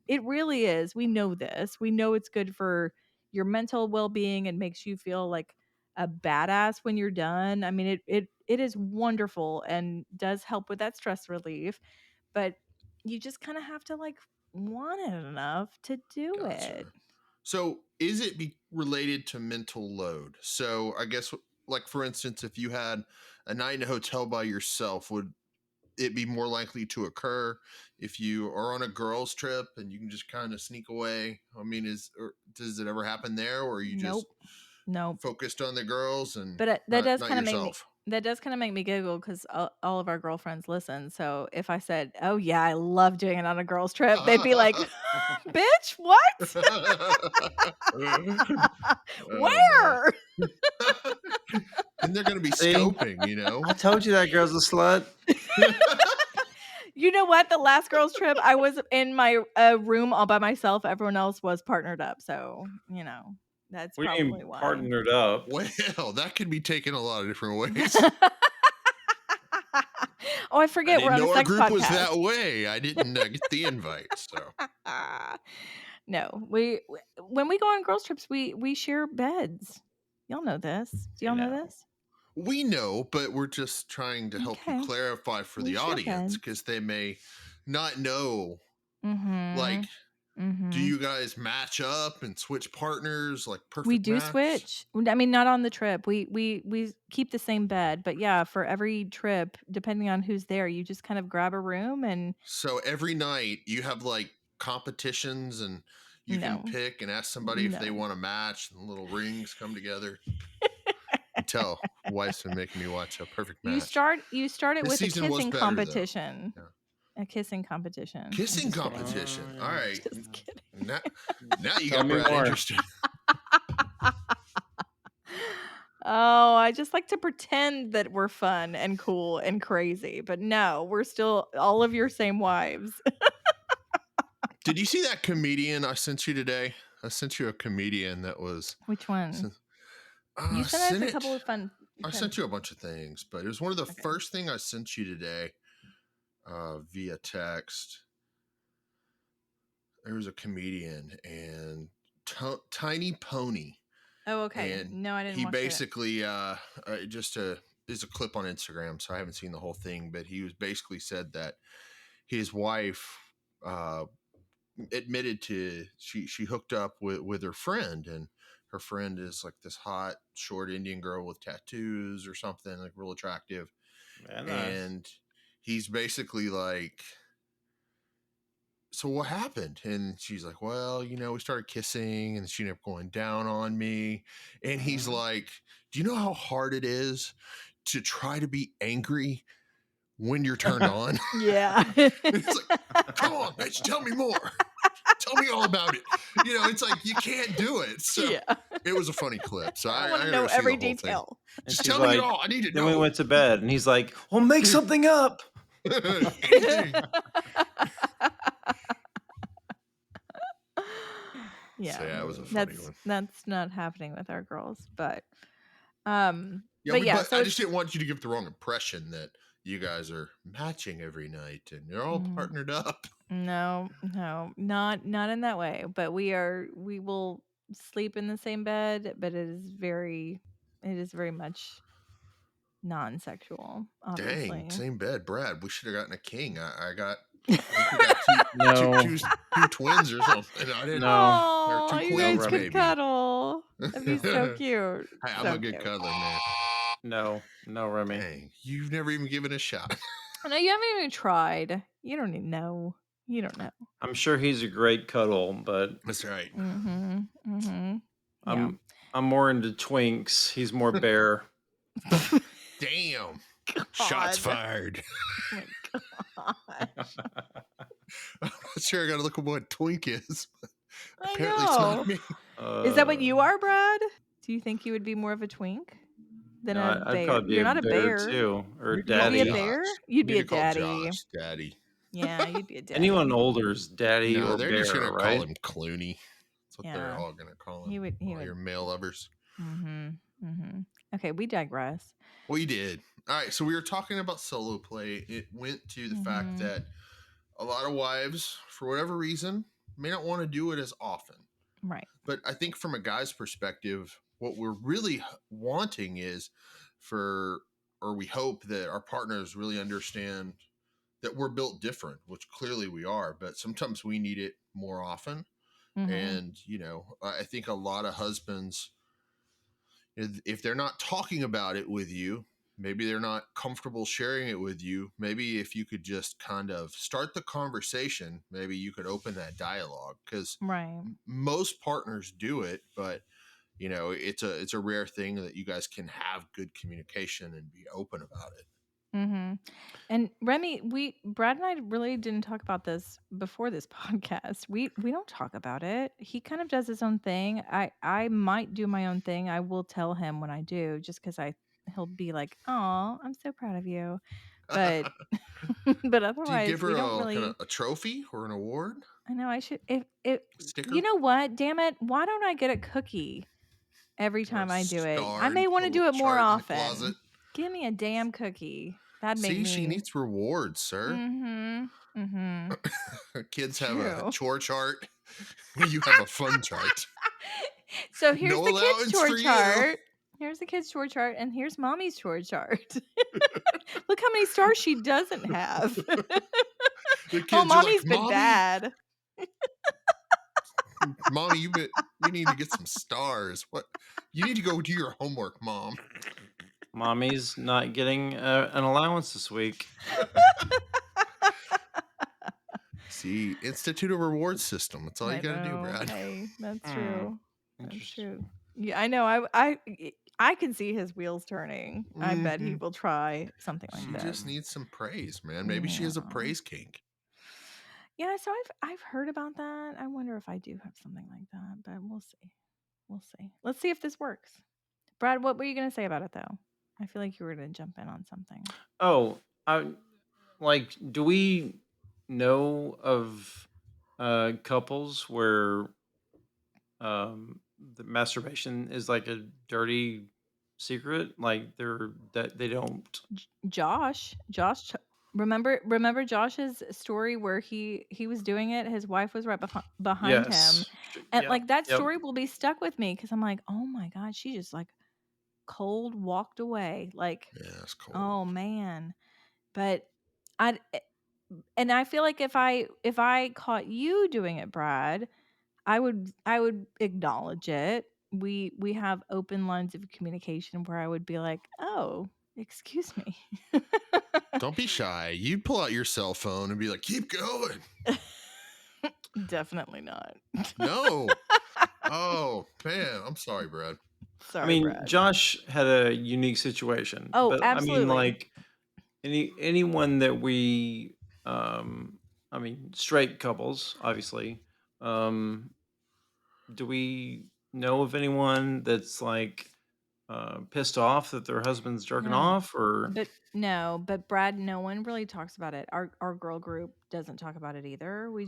it really is. We know this. We know it's good for your mental well-being and makes you feel like a badass when you're done. I mean, it is wonderful and does help with that stress relief, but you just kind of have to like want it enough to do Gotcha. it. So, is it related to mental load? So, I guess, like for instance, if you had a night in a hotel by yourself, would it be more likely to occur if you are on a girls' trip and you can just kind of sneak away? I mean, does it ever happen there, or are you just Nope. focused on the girls and But that does not kind of make me yourself? giggle because all of our girlfriends listen. So if I said, "Oh yeah, I love doing it on a girls' trip," they'd be like, "Bitch, what? Where?" And they're going to be See? scoping, you know. I told you that girl's a slut. You know what? The last girls' trip, I was in my room all by myself. Everyone else was partnered up. So that's What do you probably mean why. partnered up? Well, that could be taken a lot of different ways. Oh, I forget we're on a our sex group podcast. was that way. I didn't get the invite, so. No, when we go on girls trips, we share beds. Y'all know this. Do y'all know this? We know, but we're just trying to help you Okay. clarify for We the share audience beds. because they may not know. Mm-hmm. Like, Mm-hmm. do you guys match up and switch partners? Like perfect We do match? switch. I mean, not on the trip. We keep the same bed, but yeah, for every trip, depending on who's there, you just kind of grab a room and So every night you have like competitions and you can pick and ask somebody if they No. want to match and little rings come together. You tell wife's been making me watch a perfect match. You start it This with a season was kissing better, though. competition. Yeah. A kissing competition. I'm Kissing just kidding. competition. Oh, All yeah. right. Just kidding. Now you Tell got me Brad more. interested. Oh, I just like to pretend that we're fun and cool and crazy, but no, we're still all of your same wives. Did you see that comedian I sent you today? I sent you a comedian that was. Which one? I You sent us a couple of fun. I sent you a bunch of things, but it was one of the first thing I sent you today via text. There was a comedian and Tiny Pony. Oh, okay. And No, I didn't he watch basically just to is a clip on Instagram, so I haven't seen the whole thing, but he was basically said that his wife admitted to she hooked up with her friend, and her friend is like this hot short Indian girl with tattoos or something, like real attractive. Very nice. And he's basically like, so what happened? And she's like, well, we started kissing and she ended up going down on me. And he's like, do you know how hard it is to try to be angry when you're turned on? Yeah. It's like, come on, bitch, tell me more. Tell me all about it. It's like you can't do it. So Yeah. it was a funny clip. So I I want to gotta know see every the whole thing. detail. And Just she's tell me like, it all. I need to then know. we went to bed, and he's like, well, make something up. Anything. Yeah. So yeah, it was a funny one. That's not happening with our girls, but Yeah, but yeah, but so I it's just didn't want you to give the wrong impression that you guys are matching every night and you're all partnered up. no, not in that way. But we will sleep in the same bed, but it is very much non-sexual, obviously. Dang, same bed, Brad. We should have gotten a king. I think we got two twins or something. I didn't. Oh, They're two you queens, guys could maybe. cuddle. That'd be so cute. Hey, I'm So a good cute. cuddler, man. No, Remy. Dang, you've never even given a shot. No, you haven't even tried. You don't even know. You don't know. I'm sure he's a great cuddle, but That's right. Yeah. I'm more into twinks. He's more bear. Damn. Shots fired. Oh my gosh. I'm not sure. I gotta look at what twink is. I Apparently, it's not me. Is that what you are, Brad? Do you think you would be more of a twink than No, a I'd bear? probably be You're a not a bear bear. too, or a You can call You'd be daddy. a bear? Josh. You'd be You a can call daddy. Josh daddy. Yeah, you'd be a daddy. Anyone older is daddy No, or they're bear, just gonna right? call him Clooney. That's what they're Yeah. all gonna call him. He would. All your male lovers. Okay, we digress. We did. All right, so we were talking about solo play. It went to the fact that a lot of wives, for whatever reason, may not want to do it as often. Right. But I think from a guy's perspective, what we're really wanting is we hope that our partners really understand that we're built different, which clearly we are, but sometimes we need it more often. And, I think a lot of husbands, if they're not talking about it with you, maybe they're not comfortable sharing it with you. Maybe if you could just kind of start the conversation, maybe you could open that dialogue, because most partners do it, but it's a rare thing that you guys can have good communication and be open about it. And Remy, Brad and I really didn't talk about this before this podcast. We don't talk about it. He kind of does his own thing. I might do my own thing. I will tell him when I do, just because he'll be like, "Oh, I'm so proud of you," but but otherwise, do you give her we don't really a trophy or an award? I know I should. Sticker? You know what? Damn it! Why don't I get a cookie every time I do it? I may want to do it more often. Give me a damn cookie. That'd make me. She needs rewards, sir. Kids have a chore chart. You have a fun chart. So here's the kids' chore chart. Here's the kids' chore chart, and here's mommy's chore chart. Look how many stars she doesn't have. Oh, mommy's been bad. Mommy, you need to get some stars. What? You need to go do your homework, Mom. Mommy's not getting an allowance this week. See, institute a reward system. That's all you got to do, Brad. Hey, that's true. That's true. Yeah, I know. I can see his wheels turning. I bet he will try something like that. She just needs some praise, man. Maybe she has a praise kink. Yeah, so I've heard about that. I wonder if I do have something like that, but we'll see. We'll see. Let's see if this works. Brad, what were you going to say about it though? I feel like you were going to jump in on something. Oh, do we know of couples where the masturbation is like a dirty secret, like they don't. Josh, remember Josh's story where he was doing it, his wife was right behind him, and like that story will be stuck with me because I'm like, oh my god, she just like cold walked away. Like, Yeah, it's cold. oh man. But I and I feel like if I caught you doing it, Brad, I would acknowledge it. We have open lines of communication where I would be like, "Oh, excuse me." Don't be shy. You pull out your cell phone and be like, keep going. Definitely not. No. Oh, man. I'm sorry, Brad. I Sorry, mean, Brad. Josh had a unique situation, Oh, but I mean, absolutely. like anyone that we, I mean, straight couples, obviously. Um, do we know of anyone that's like pissed off that their husband's jerking No. off, or But Brad, no one really talks about it. Our girl group doesn't talk about it either. We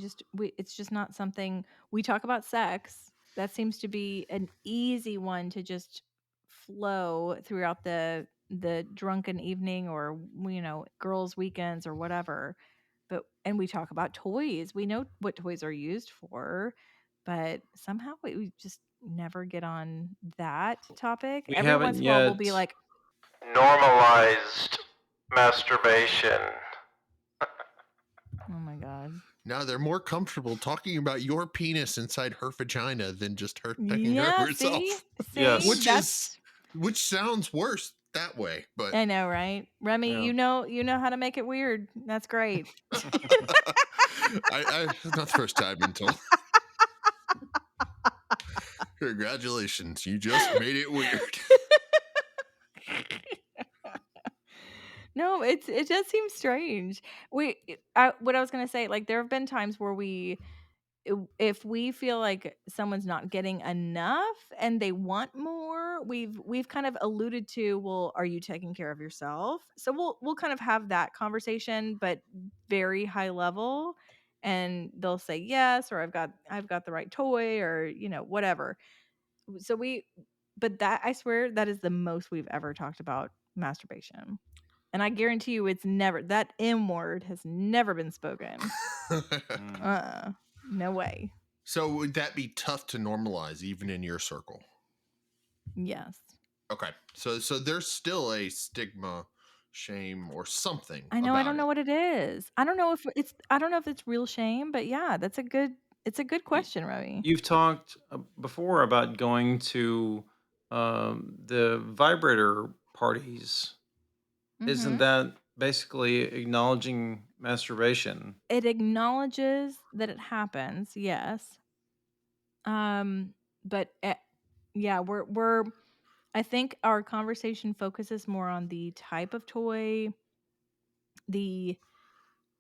it's just not something we talk about. Sex, that seems to be an easy one to just flow throughout the drunken evening, or girls weekends or whatever. And we talk about toys. We know what toys are used for, but somehow we just never get on that topic. we Every once haven't in a while we'll be yet like, normalized masturbation? oh my god. Now they're more comfortable talking about your penis inside her vagina than just her taking care of Yeah, herself. Yes. Which sounds worse that way, but I know, right? Remy, Yeah. you know how to make it weird. That's great. it's not the first time until congratulations, you just made it weird. No, it does seem strange. What I was gonna say, like there have been times where if we feel like someone's not getting enough and they want more, we've kind of alluded to, well, are you taking care of yourself? So we'll kind of have that conversation, but very high level, and they'll say yes, or I've got the right toy, or whatever. So but that, I swear, that is the most we've ever talked about masturbation. And I guarantee you it's never, that M word has never been spoken. No way. So would that be tough to normalize even in your circle? Yes. Okay. So there's still a stigma, shame, or something. I know. I don't about know it. what it is. I don't know if it's real shame, but yeah, it's a good question, Rowie. You've talked before about going to the vibrator parties. Isn't Mhm. that basically acknowledging masturbation? It acknowledges that it happens, yes. But yeah, we're I think our conversation focuses more on the type of toy, the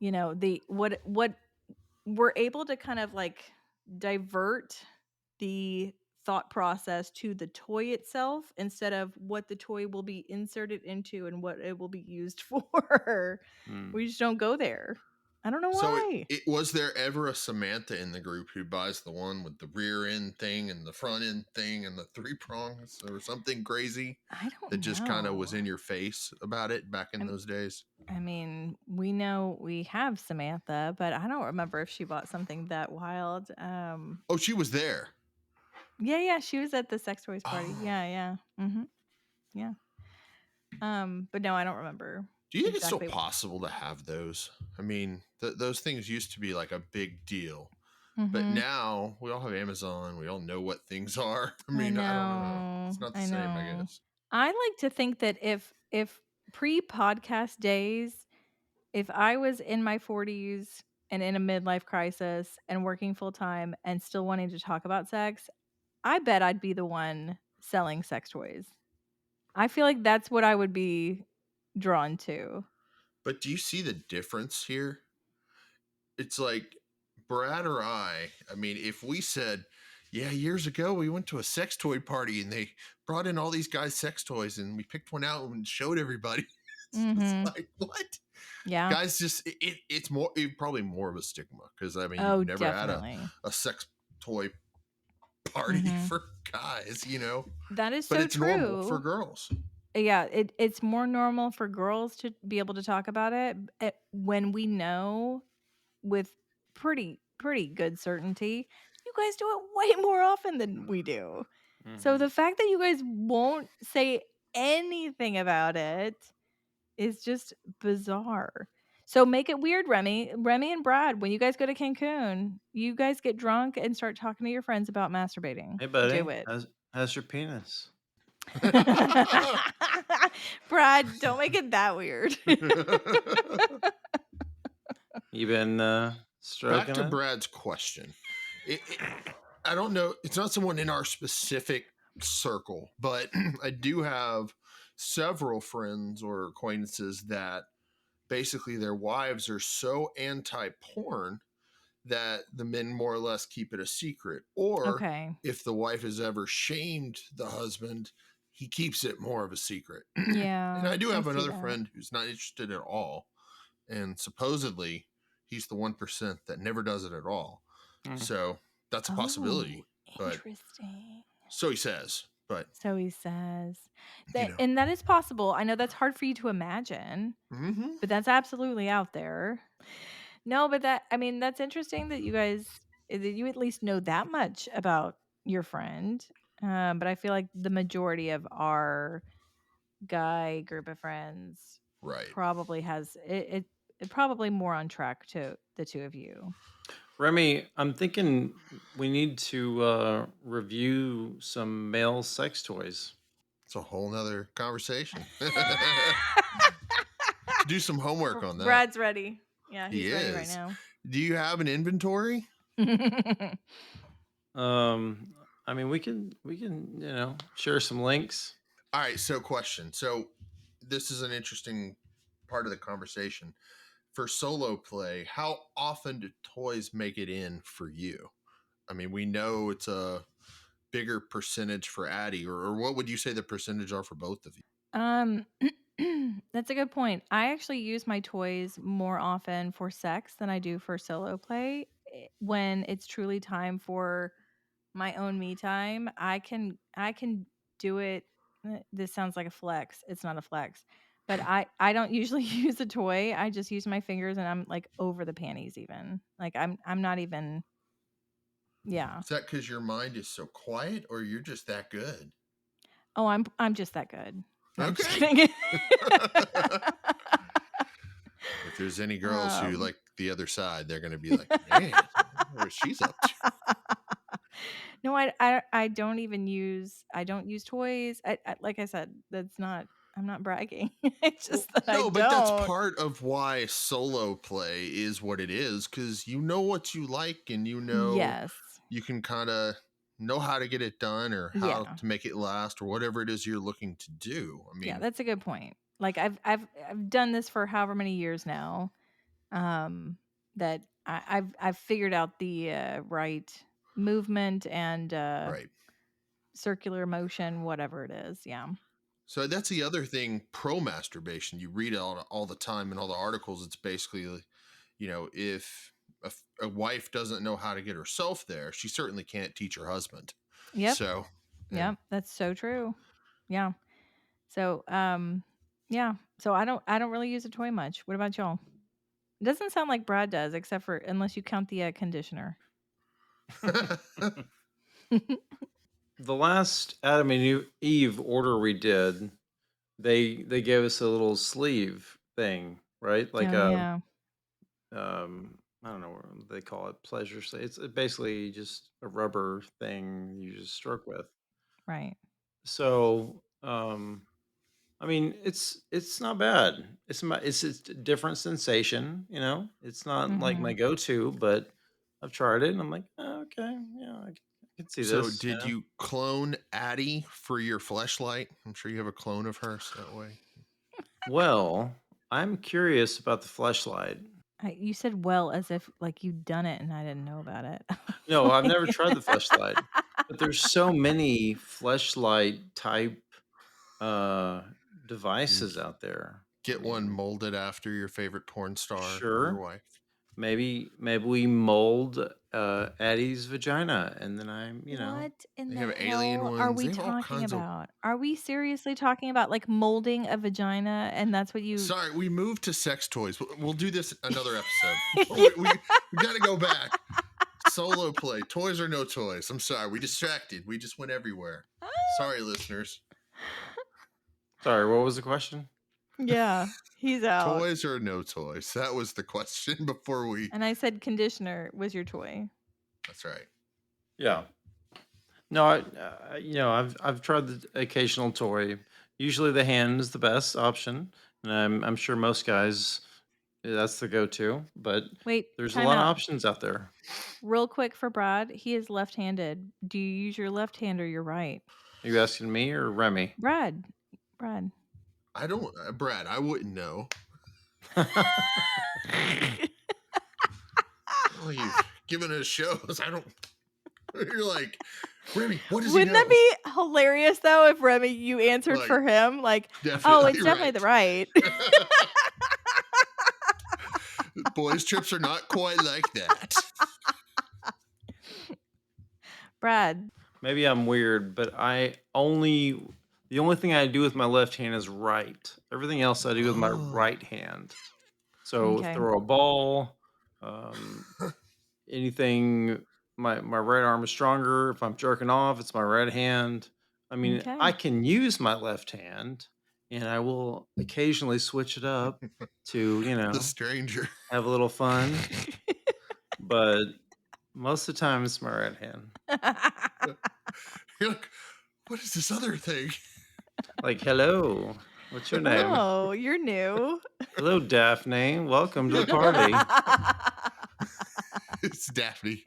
the what we're able to kind of like divert the thought process to the toy itself instead of what the toy will be inserted into and what it will be used for. Hmm. We just don't go there. I don't know So why. it was there ever a Samantha in the group who buys the one with the rear end thing and the front end thing and the three prongs or something crazy I don't that just kind of was know. in your face about it back in those days? I mean, we know we have Samantha, but I don't remember if she bought something that wild. Oh, she was there. Yeah, she was at the sex toys party. Oh. Yeah. Yeah. But no, I don't remember Do you think it's still exactly. possible to have those? I mean, those things used to be like a big deal. But Mhm. now we all have Amazon. We all know what things are. I I mean, I don't know. know. It's not the I same, I know. guess. I like to think that if pre-podcast days, if I was in my 40s and in a midlife crisis and working full time and still wanting to talk about sex, I bet I'd be the one selling sex toys. I feel like that's what I would be drawn to. But do you see the difference here? It's like Brad or I mean, if we said, yeah, years ago we went to a sex toy party and they brought in all these guys' sex toys and we picked one out and showed everybody. It's just Mhm. like, what? Yeah. Guys, just it's probably more of a stigma because I mean, Oh, you've never had definitely. a sex toy party Mhm. for guys. That is But so it's normal for true. girls. Yeah, it's more normal for girls to be able to talk about it, when we know with pretty good certainty you guys do it way more often than we do. So Mhm. the fact that you guys won't say anything about it is just bizarre. So make it weird, Remy. Remy and Brad, when you guys go to Cancun, you guys get drunk and start talking to your friends about masturbating. Hey, buddy, Do it. how's your penis? Brad, don't make it that weird. You been Back stroking to it? Brad's question. I don't know. It's not someone in our specific circle, but I do have several friends or acquaintances that basically their wives are so anti-porn that the men more or less keep it a secret. Or Okay. if the wife has ever shamed the husband, he keeps it more of a secret. Yeah. And I do have see another that. friend who's not interested at all. And supposedly he's the 1% that never does it at all. Mm. So that's a possibility. But Interesting. so he says. But So he says. You know. And that is possible. I know that's hard for you to imagine, mhm. but that's absolutely out there. No, but that's interesting that you guys, that you at least know that much about your friend. But I feel like the majority of our guy group of friends Right. probably has it probably more on track to the two of you. Remy, I'm thinking we need to review some male sex toys. It's a whole nother conversation. Do some homework on that. Brad's ready. Yeah, He he's ready right is. now. Do you have an inventory? I mean, we can share some links. All right, so question. So this is an interesting part of the conversation. For solo play, how often do toys make it in for you? I mean, we know it's a bigger percentage for Addie, or what would you say the percentage are for both of you? That's a good point. I actually use my toys more often for sex than I do for solo play. When it's truly time for my own me time, I can do it. This sounds like a flex. It's not a flex. But I don't usually use a toy. I just use my fingers and I'm like over the panties even. Like I'm not even. Yeah. Is that because your mind is so quiet, or you're just that good? Oh, I'm just that good. No, I'm just Okay. kidding. If there's any girls who Um. like the other side, they're going to be like, man, I wonder what she's up to. No, I don't even use toys. Like I said, that's not. I'm not bragging. It's just that I No, but that's don't. part of why solo play is what it is, because you know what you like and you know Yes. you can kind of know how to get it done or how Yeah. to make it last or whatever it is you're looking to do. I mean, Yeah, that's a good point. Like I've done this for however many years now. That I've figured out the right movement and right. circular motion, whatever it is. Yeah. So that's the other thing pro masturbation. You read all the time in all the articles. It's basically, if a wife doesn't know how to get herself there, she certainly can't teach her husband. Yep. So, Yep. That's so true. Yeah. So yeah. So I don't really use a toy much. What about y'all? It doesn't sound like Brad does, except for unless you count the conditioner. The last Adam and Eve order we did, they gave us a little sleeve thing, right? Like yeah. I don't know what they call it, pleasure sleeve. It's basically just a rubber thing you just stroke with. Right. So, I mean, it's not bad. It's a different sensation, you know. It's not like my go-to, but I've tried it and I'm like, oh, okay, yeah, I can see So this. did you clone Addie for your fleshlight? I'm sure you have a clone of her so that way. Well, I'm curious about the fleshlight. You said well as if like you'd done it and I didn't know about it. No, I've never tried the fleshlight, but there's so many fleshlight type devices out there. Get one molded after your favorite porn star or your Sure. wife. Maybe we mold Addie's vagina, and then What in They the have alien hell are ones. we They have all talking kinds of. about? Are we seriously talking about like molding a vagina and that's what you Sorry, we moved to sex toys. We'll do this another episode. we got to go back. Solo play. Toys or no toys. I'm sorry. We distracted. We just went everywhere. Sorry, listeners. Sorry, what was the question? Yeah, he's out. Toys or no toys? That was the question before we. And I said conditioner was your toy. That's right. Yeah. No, I've tried the occasional toy. Usually the hand is the best option, and I'm sure most guys that's the go-to. But Wait, there's a time lot of out. options out there. Real quick for Brad, he is left-handed. Do you use your left hand or your right? Are you asking me or Remy? Brad. I don't, Brad. I wouldn't know. Well, you've given us shows. I don't. You're like, Remy, what does Wouldn't he know? that be hilarious though if Remy you answered Like, for him? Like, definitely oh, it's definitely the right. Boys' trips are not quite like that. Brad. Maybe I'm weird, but the only thing I do with my left hand is right. Everything else I do with my right hand. So Okay. throw a ball, anything. My right arm is stronger. If I'm jerking off, it's my right hand. I mean, Okay. I can use my left hand, and I will occasionally switch it up to The stranger. have a little fun. But most of the time, it's my right hand. You're like, what is this other thing? Like, hello, what's your name? Oh, you're new. Hello, Daphne. Welcome to the party. It's Daphne.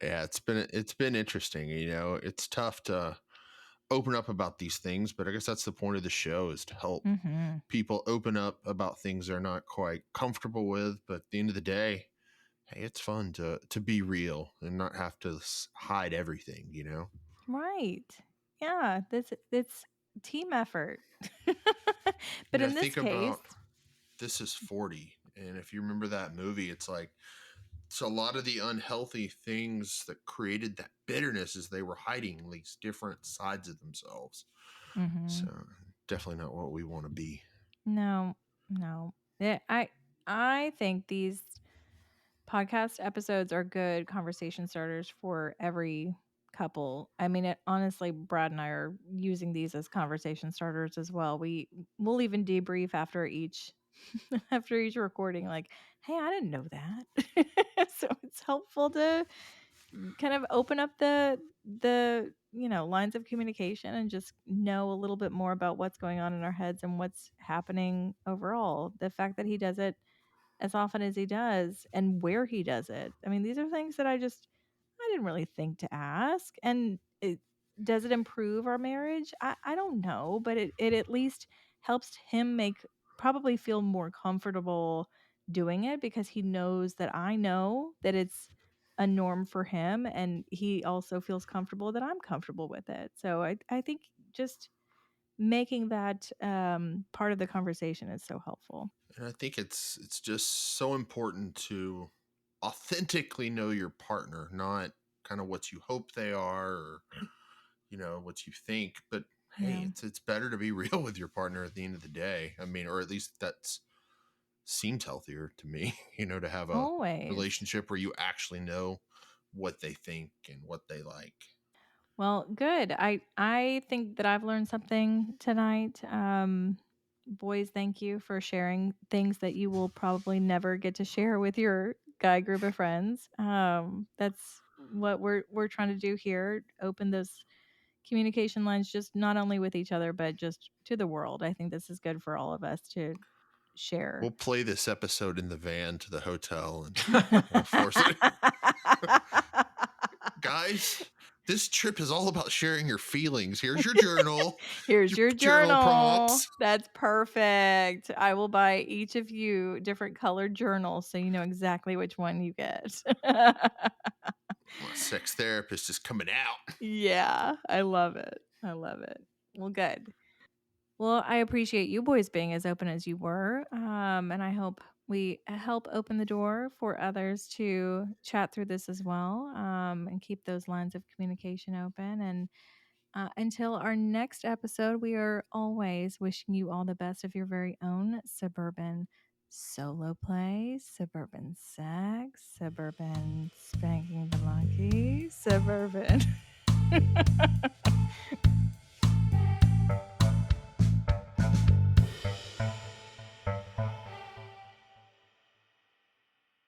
Yeah, it's been interesting. It's tough to open up about these things, but I guess that's the point of the show, is to help people open up about things they're not quite comfortable with. But at the end of the day, hey, it's fun to be real and not have to hide everything. Right. Yeah, it's team effort. But Yeah, in this think case, about This Is 40, and if you remember that movie, it's like, it's a lot of the unhealthy things that created that bitterness as they were hiding these different sides of themselves. So definitely not what we want to be. no. Yeah, I think these podcast episodes are good conversation starters for every couple. I mean, honestly, Brad and I are using these as conversation starters as well. We'll even debrief after each after each recording, like, hey, I didn't know that. So it's helpful to kind of open up the lines of communication and just know a little bit more about what's going on in our heads and what's happening overall. The fact that he does it as often as he does and where he does it. I mean, these are things that I didn't really think to ask. And does it improve our marriage? I don't know, but it at least helps him probably feel more comfortable doing it, because he knows that I know that it's a norm for him, and he also feels comfortable that I'm comfortable with it. So I think just making that part of the conversation is so helpful. And I think it's just so important to authentically know your partner, not kind of what you hope they are, or what you think. But hey, Yeah. it's better to be real with your partner at the end of the day. I mean, or at least that's seems healthier to me, to have a Always. relationship where you actually know what they think and what they like. Well, good. I think that I've learned something tonight. Boys, thank you for sharing things that you will probably never get to share with your guy group of friends. That's what we're trying to do here. Open those communication lines, just not only with each other, but just to the world. I think this is good for all of us to share. We'll play this episode in the van to the hotel and we'll force it. Guys, this trip is all about sharing your feelings. Here's your journal. Here's your journal. prompts. That's perfect. I will buy each of you different colored journals so you know exactly which one you get. My sex therapist is coming out. Yeah, I love it. Well, good. Well, I appreciate you boys being as open as you were. And I hope we help open the door for others to chat through this as well, and keep those lines of communication open. And until our next episode, we are always wishing you all the best of your very own suburban solo play, suburban sex, suburban spanking the monkey, suburban.